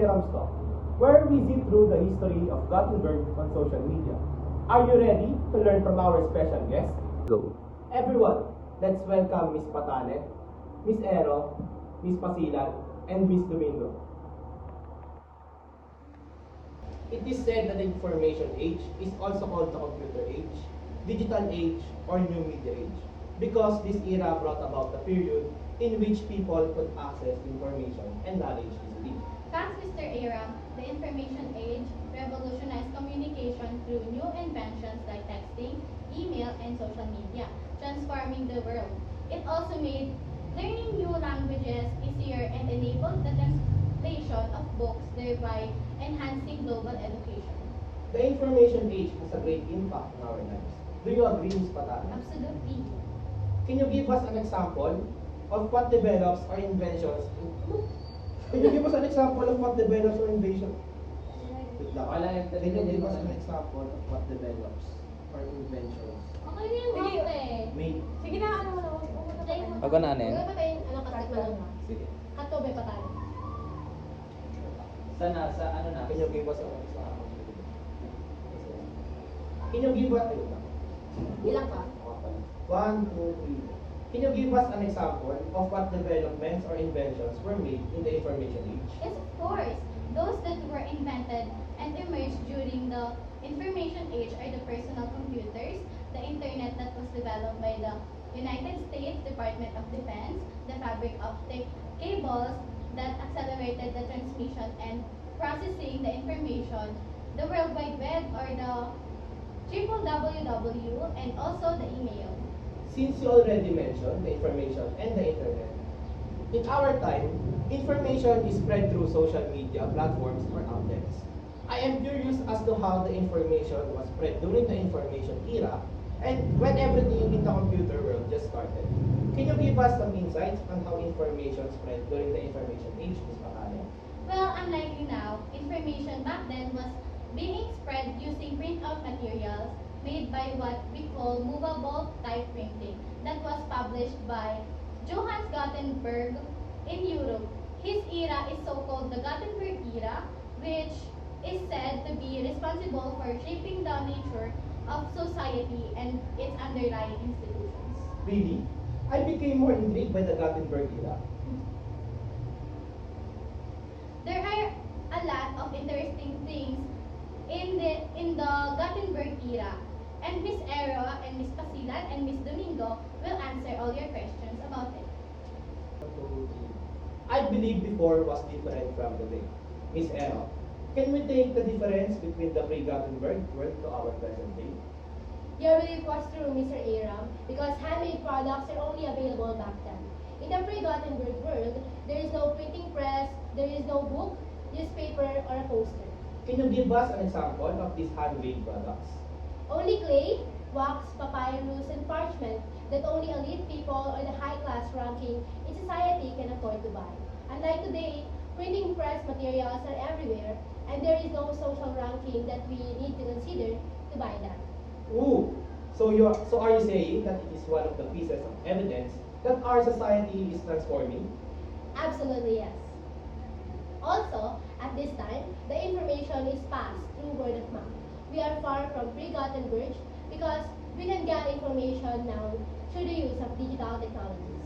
Hiram's Talk, where we zip through the history of Gothenburg on social media. Are you ready to learn from our special guest? Go. Everyone, let's welcome Miss Patane, Miss Ero, Miss Pasilan, and Miss Domingo. It is said that the information age is also called the computer age, digital age, or new media age, because this era brought about the period in which people could access information and knowledge easily. Thanks, Mr. Aram, the information age revolutionized communication through new inventions like texting, email, and social media, transforming the world. It also made learning new languages easier and enabled the translation of books, thereby enhancing global education. The information age has a great impact on our lives. Do you agree, Ms. Patana? Absolutely. Can you give us an example of what develops or inventions? Can you give us an example of what develops or inventions? Can you give us an example of what develops or inventions? Okay na yung Sige. eh. Made. Sige na, ano mo na, huwag mo na patayin. Ako na, Nen. Huwag mo patayin, ano, kasi maluma. Sige. Kato, may patayin. Sa ano na? Can you give us an example? Can you give us... Ilang ka? 1, 2, 3. Can you give us an example of what developments or inventions were made in the information age? Yes, of course. Those that were invented and emerged during the information age are the personal computers, the internet that was developed by the United States Department of Defense, the fabric optic cables that accelerated the transmission and processing the information, the World Wide Web or the www, and also the email. Since you already mentioned the information and the internet, in our time, information is spread through social media platforms or outlets. I am curious as to how the information was spread during the information era and when everything in the computer world just started. Can you give us some insights on how information spread during the information age, Ms. Makane? Well, unlike now, information back then was being spread using printout materials made by what we call movable type printing that was published by Johannes Gutenberg in Europe. His era is so-called the Gutenberg era, which is said to be responsible for shaping the nature of society and its underlying institutions. Really? I became more intrigued by the Gutenberg era. There are a lot of interesting things in the Gutenberg era, and Miss Era and Miss Pasilan and Miss Domingo will answer all your questions about it. I believe before was different from today. Miss Ero, can we take the difference between the pre-Gutenberg world to our present day? Your belief was true, Mr. Aram, because handmade products are only available back then. In the pre-Gutenberg world, there is no printing press, there is no book, newspaper, or a poster. Can you give us an example of these handmade products? Only clay, wax, papyrus, and parchment that only elite people or the high-class ranking in society can afford to buy. Unlike today, printing press materials are everywhere, and there is no social ranking that we need to consider to buy them. Ooh, so are you saying that it is one of the pieces of evidence that our society is transforming? Absolutely yes. Also, at this time, the information is passed through word of mouth. We are far from pre-Gutenberg because we can get information now through the use of digital technologies.